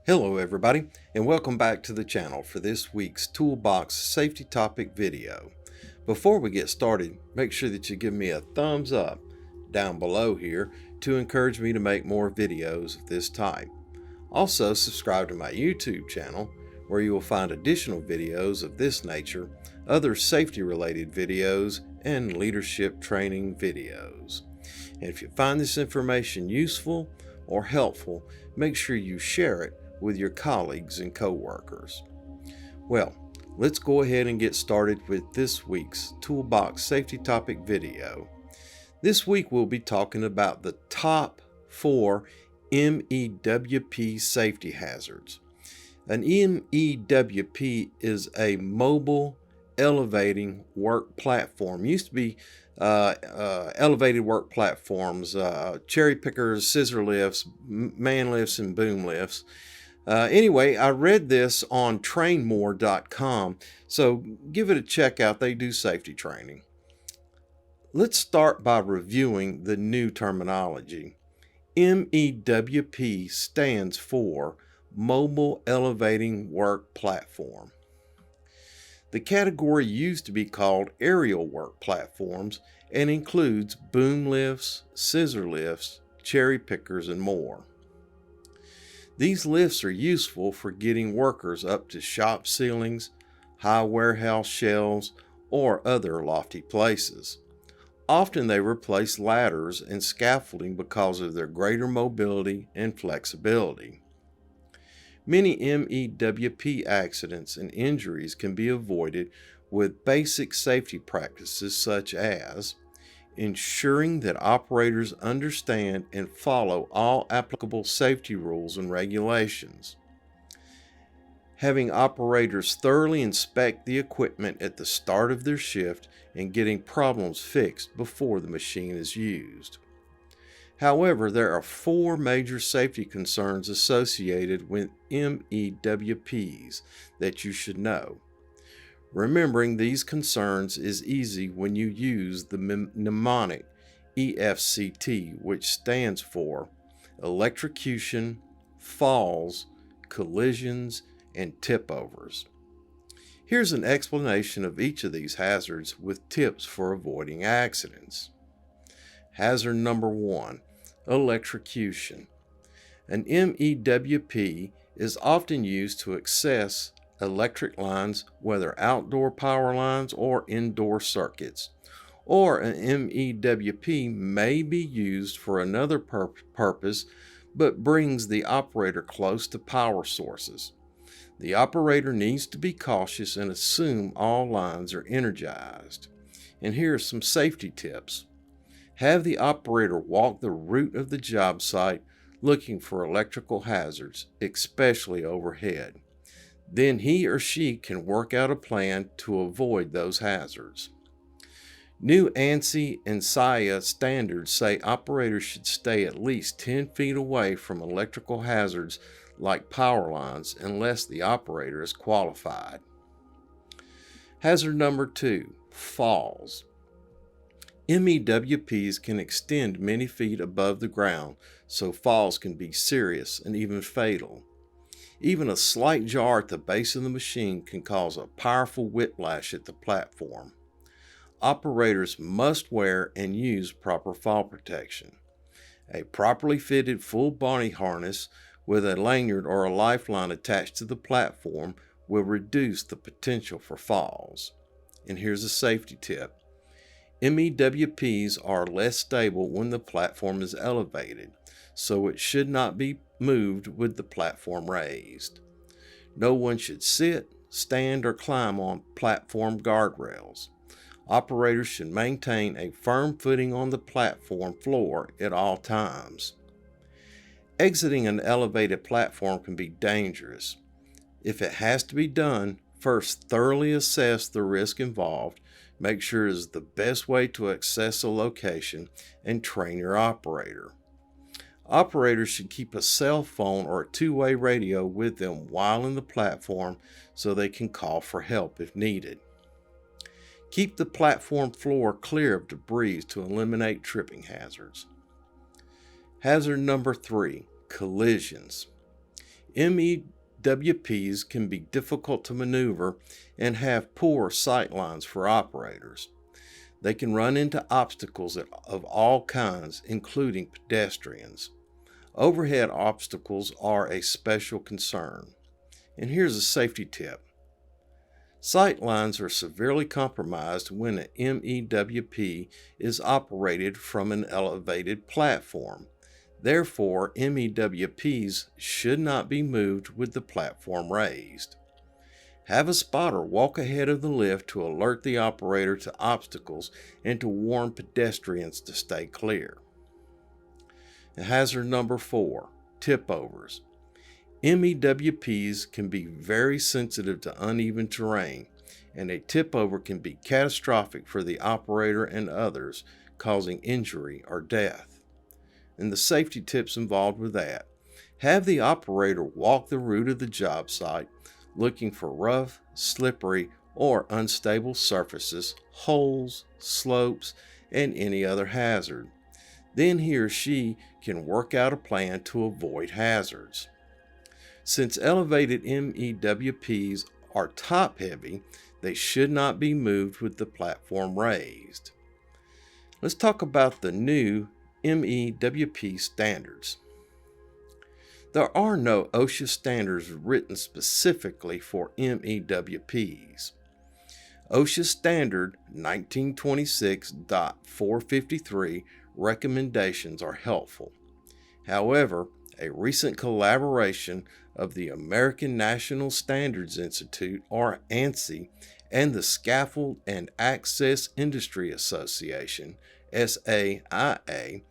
Hello everybody, and welcome back to the channel for this week's Toolbox safety topic video. Before we get started, make sure that you give me a thumbs up down below here to encourage me to make more videos of this type. Also, subscribe to my YouTube channel where you will find additional videos of this nature, other safety related videos, and leadership training videos. And if you find this information useful or helpful, make sure you share it with your colleagues and co-workers. Well, let's go ahead and get started with this week's Toolbox safety topic video. This week we'll be talking about the top 4 MEWP safety hazards. An MEWP is a mobile elevating work platform. Used to be elevated work platforms, cherry pickers, scissor lifts, man lifts, and boom lifts. Anyway, I read this on trainmore.com, so give it a check out. They do safety training. Let's start by reviewing the new terminology. MEWP stands for Mobile Elevating Work Platform. The category used to be called aerial work platforms and includes boom lifts, scissor lifts, cherry pickers, and more. These lifts are useful for getting workers up to shop ceilings, high warehouse shelves, or other lofty places. Often they replace ladders and scaffolding because of their greater mobility and flexibility. Many MEWP accidents and injuries can be avoided with basic safety practices such as ensuring that operators understand and follow all applicable safety rules and regulations, having operators thoroughly inspect the equipment at the start of their shift and getting problems fixed before the machine is used. However, there are 4 major safety concerns associated with MEWPs that you should know. Remembering these concerns is easy when you use the mnemonic EFCT, which stands for Electrocution, Falls, Collisions, and Tip-overs. Here's an explanation of each of these hazards with tips for avoiding accidents. Hazard number 1, electrocution. An MEWP is often used to access electric lines, whether outdoor power lines or indoor circuits, or an MEWP may be used for another purpose but brings the operator close to power sources. The operator needs to be cautious and assume all lines are energized. And here are some safety tips. Have the operator walk the route of the job site looking for electrical hazards, especially overhead. Then he or she can work out a plan to avoid those hazards. New ANSI and SIA standards say operators should stay at least 10 feet away from electrical hazards like power lines unless the operator is qualified. Hazard number 2, falls. MEWPs can extend many feet above the ground, so falls can be serious and even fatal. Even a slight jar at the base of the machine can cause a powerful whiplash at the platform. Operators must wear and use proper fall protection. A properly fitted full body harness with a lanyard or a lifeline attached to the platform will reduce the potential for falls. And here's a safety tip. MEWPs are less stable when the platform is elevated, so it should not be moved with the platform raised. No one should sit, stand, or climb on platform guardrails. Operators should maintain a firm footing on the platform floor at all times. Exiting an elevated platform can be dangerous. If it has to be done, first thoroughly assess the risk involved, make sure it is the best way to access a location, and train your operator. Operators should keep a cell phone or a two-way radio with them while in the platform so they can call for help if needed. Keep the platform floor clear of debris to eliminate tripping hazards. Hazard number 3, collisions. MEWPs can be difficult to maneuver and have poor sight lines for operators. They can run into obstacles of all kinds, including pedestrians. Overhead obstacles are a special concern. And here's a safety tip. Sight lines are severely compromised when an MEWP is operated from an elevated platform. Therefore, MEWPs should not be moved with the platform raised. Have a spotter walk ahead of the lift to alert the operator to obstacles and to warn pedestrians to stay clear. Hazard number 4, tip overs. MEWPs can be very sensitive to uneven terrain, and a tip over can be catastrophic for the operator and others, causing injury or death. And the safety tips involved with that: have the operator walk the route of the job site, looking for rough, slippery, or unstable surfaces, holes, slopes, and any other hazard. Then he or she can work out a plan to avoid hazards. Since elevated MEWPs are top-heavy, they should not be moved with the platform raised. Let's talk about the new MEWP standards. There are no OSHA standards written specifically for MEWPs. OSHA Standard 1926.453 recommendations are helpful. However, a recent collaboration of the American National Standards Institute, or ANSI, and the Scaffold and Access Industry Association, SAIA,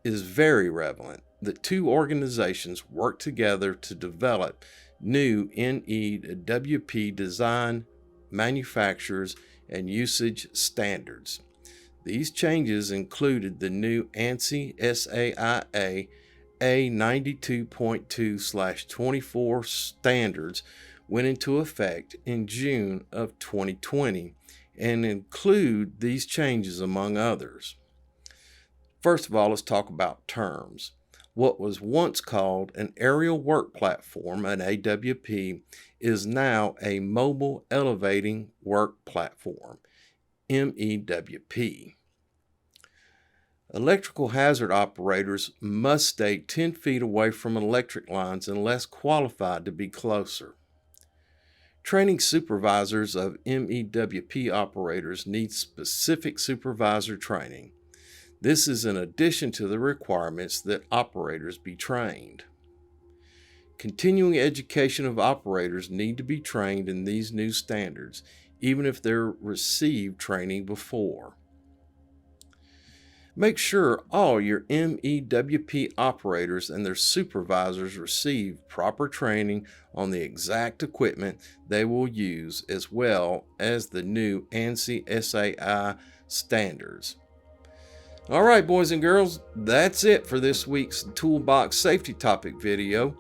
is very relevant. The two organizations work together to develop new MEWP design, manufacturers, and usage standards. These changes included the new ANSI SAIA A92.2/24 standards went into effect in June of 2020 and include these changes among others. First of all, let's talk about terms. What was once called an aerial work platform, an AWP, is now a mobile elevating work platform, MEWP. Electrical hazard operators must stay 10 feet away from electric lines unless qualified to be closer. Training supervisors of MEWP operators need specific supervisor training. This is in addition to the requirements that operators be trained. Continuing education of operators need to be trained in these new standards, even if they've received training before. Make sure all your MEWP operators and their supervisors receive proper training on the exact equipment they will use, as well as the new ANSI SAI standards. All right, boys and girls, that's it for this week's Toolbox safety topic video.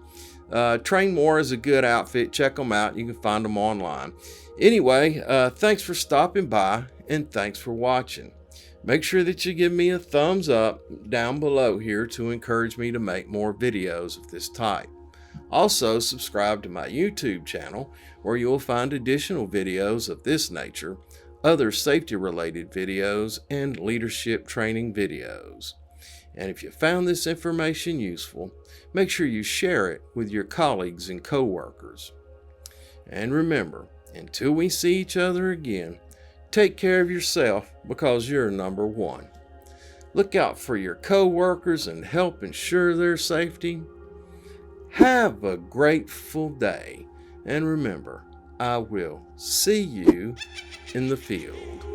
Train More is a good outfit. Check them out. You can find them online. Anyway, thanks for stopping by, and thanks for watching. Make sure that you give me a thumbs up down below here to encourage me to make more videos of this type. Also, subscribe to my YouTube channel, where you'll find additional videos of this nature, other safety-related videos, and leadership training videos. And if you found this information useful, make sure you share it with your colleagues and coworkers. And remember, until we see each other again, take care of yourself, because you're number one. Look out for your coworkers and help ensure their safety. Have a grateful day, and remember, I will see you in the field.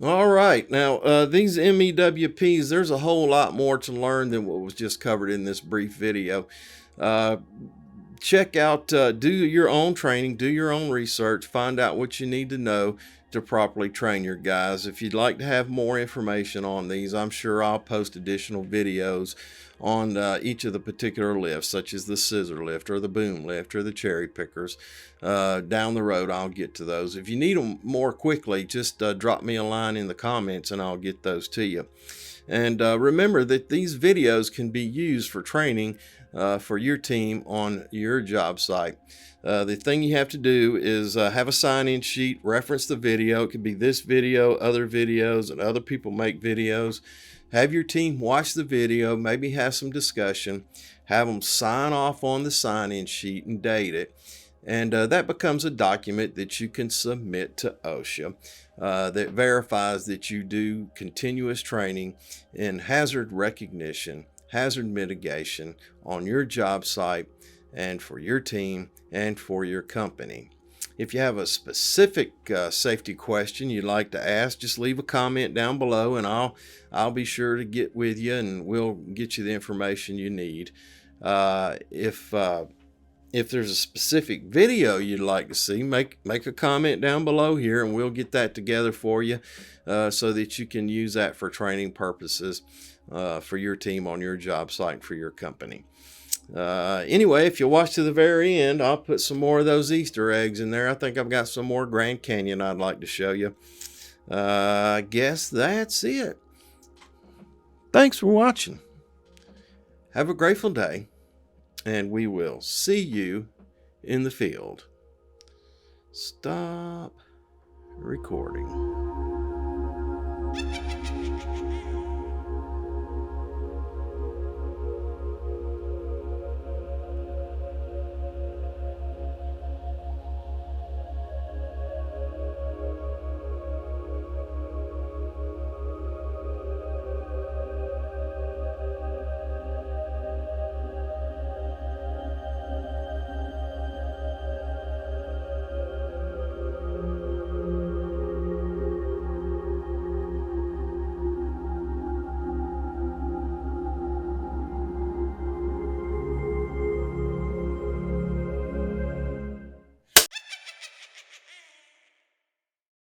All right, now these MEWPs, there's a whole lot more to learn than what was just covered in this brief video. Check out, do your own training, do your own research, find out what you need to know to properly train your guys. If you'd like to have more information on these, I'm sure I'll post additional videos on each of the particular lifts, such as the scissor lift or the boom lift or the cherry pickers. Down the road, I'll get to those. If you need them more quickly, just drop me a line in the comments and I'll get those to you. And remember that these videos can be used for training for your team on your job site. The thing you have to do is have a sign-in sheet, reference the video. It could be this video, other videos, and other people make videos. Have your team watch the video, maybe have some discussion, have them sign off on the sign-in sheet and date it. And that becomes a document that you can submit to OSHA that verifies that you do continuous training in hazard recognition, hazard mitigation on your job site and for your team and for your company. If you have a specific safety question you'd like to ask, just leave a comment down below and I'll be sure to get with you and we'll get you the information you need. If there's a specific video you'd like to see, make a comment down below here and we'll get that together for you so that you can use that for training purposes for your team on your job site and for your company. Anyway, if you watch to the very end, I'll put some more of those Easter eggs in there. I think I've got some more Grand Canyon I'd like to show you. I guess that's it. Thanks for watching. Have a grateful day, and we will see you in the field. Stop recording.